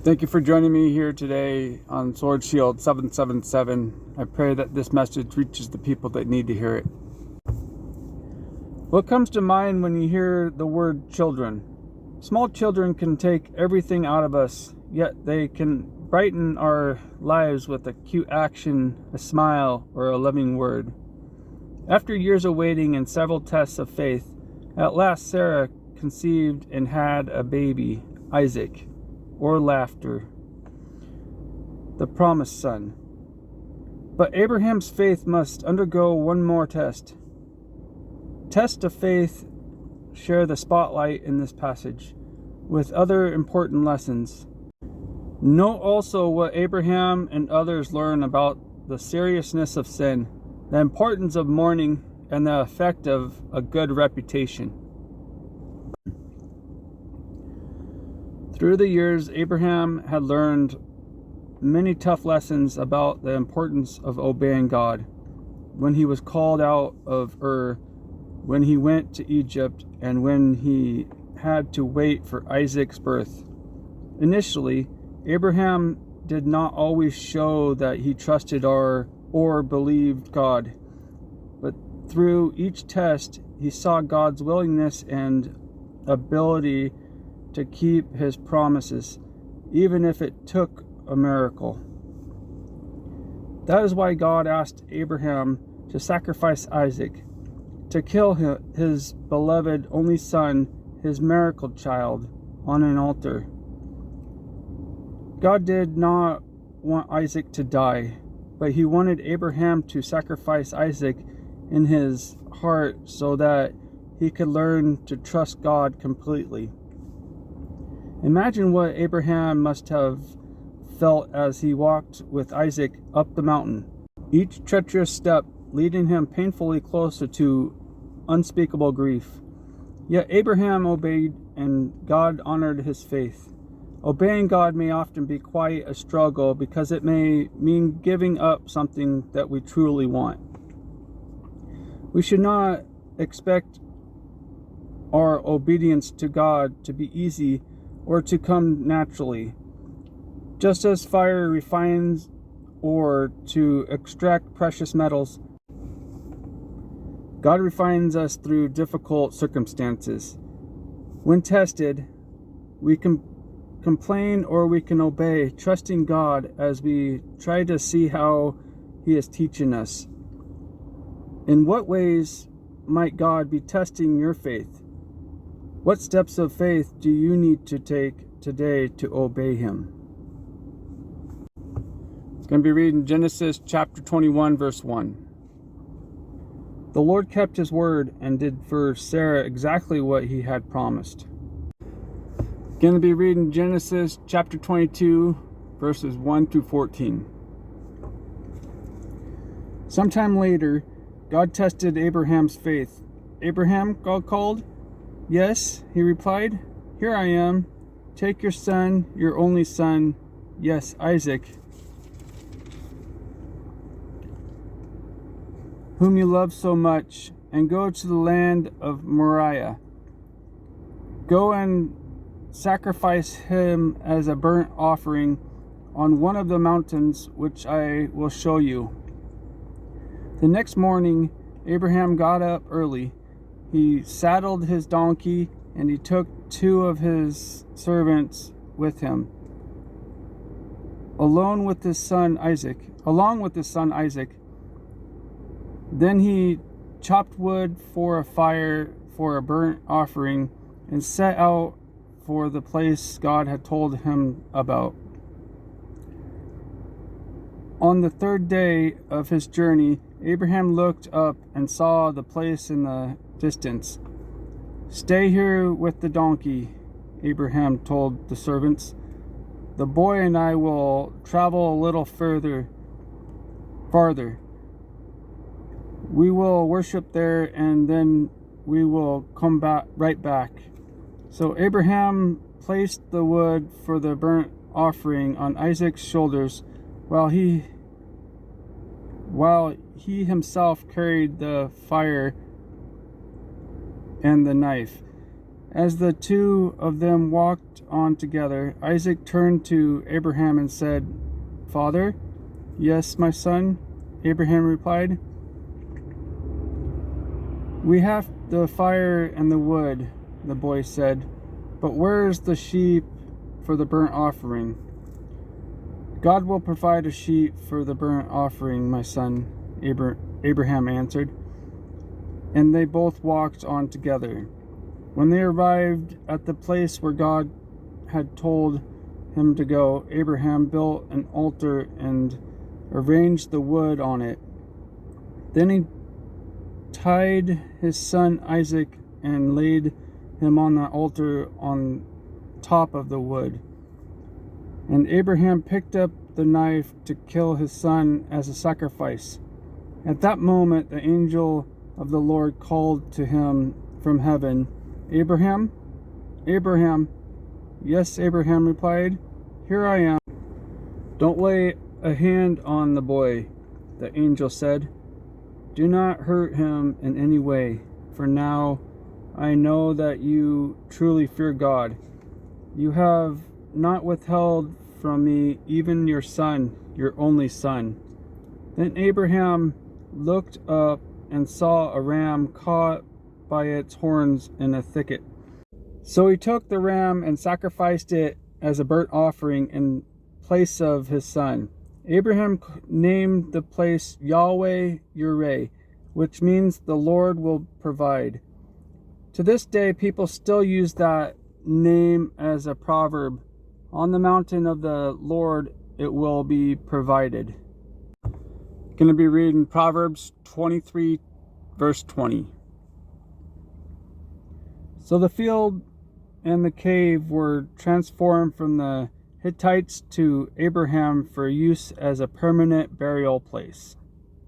Thank you for joining me here today on Sword Shield 777. I pray that this message reaches the people that need to hear it. What comes to mind when you hear the word children? Small children can take everything out of us, yet they can brighten our lives with a cute action, a smile, or a loving word. After years of waiting and several tests of faith, at last Sarah conceived and had a baby, Isaac, or laughter, the promised son. But Abraham's faith must undergo one more test. Tests of faith share the spotlight in this passage with other important lessons. Note also what Abraham and others learn about the seriousness of sin, the importance of mourning, and the effect of a good reputation. Through the years, Abraham had learned many tough lessons about the importance of obeying God. When he was called out of Ur, when he went to Egypt, and when he had to wait for Isaac's birth. Initially, Abraham did not always show that he trusted or believed God, but through each test, he saw God's willingness and ability to keep his promises, even if it took a miracle. That is why God asked Abraham to sacrifice Isaac, to kill his beloved only son, his miracle child, on an altar. God did not want Isaac to die, but he wanted Abraham to sacrifice Isaac in his heart so that he could learn to trust God completely. Imagine what Abraham must have felt as he walked with Isaac up the mountain, each treacherous step leading him painfully closer to unspeakable grief. Yet Abraham obeyed, and God honored his faith. Obeying God may often be quite a struggle because it may mean giving up something that we truly want. We should not expect our obedience to God to be easy or to come naturally. Just as fire refines ore to extract precious metals, God refines us through difficult circumstances. When tested, we can complain or we can obey, trusting God as we try to see how He is teaching us. In what ways might God be testing your faith? What steps of faith do you need to take today to obey Him? It's going to be reading Genesis chapter 21, verse 1. The Lord kept His word and did for Sarah exactly what He had promised. Going to be reading Genesis chapter 22, verses 1 through 14. Sometime later, God tested Abraham's faith. "Abraham," God called. "Yes," he replied. "Here I am. Take your son, your only son, yes, Isaac, whom you love so much, and go to the land of Moriah. Go and sacrifice him as a burnt offering on one of the mountains which I will show you." The next morning, Abraham got up early. He saddled his donkey, and he took two of his servants with him, along with his son Isaac. Then he chopped wood for a fire for a burnt offering and set out for the place God had told him about. On the third day of his journey, Abraham looked up and saw the place in the distance. "Stay here with the donkey," Abraham told the servants. "The boy and I will travel a little farther. We will worship there, and then we will come right back." So Abraham placed the wood for the burnt offering on Isaac's shoulders, while he himself carried the fire and the knife. As the two of them walked on together, Isaac turned to Abraham and said, "Father?" "Yes, my son," Abraham replied. "We have the fire and the wood," the boy said, "but where is the sheep for the burnt offering?" "God will provide a sheep for the burnt offering, my son," Abraham answered. And they both walked on together. When they arrived at the place where God had told him to go, Abraham built an altar and arranged the wood on it. Then he tied his son Isaac and laid him on the altar on top of the wood. And Abraham picked up the knife to kill his son as a sacrifice. At that moment, the angel of the Lord called to him from heaven, "Abraham? Abraham?" "Yes," Abraham replied. "Here I am." "Don't lay a hand on the boy," the angel said. "Do not hurt him in any way, for now I know that you truly fear God. You have not withheld from me even your son, your only son." Then Abraham looked up and saw a ram caught by its horns in a thicket. So he took the ram and sacrificed it as a burnt offering in place of his son. Abraham named the place Yahweh Yireh, which means the Lord will provide. To this day, people still use that name as a proverb. On the mountain of the Lord it will be provided. I'm going to be reading Proverbs 23, verse 20. So the field and the cave were transformed from the Hittites to Abraham for use as a permanent burial place.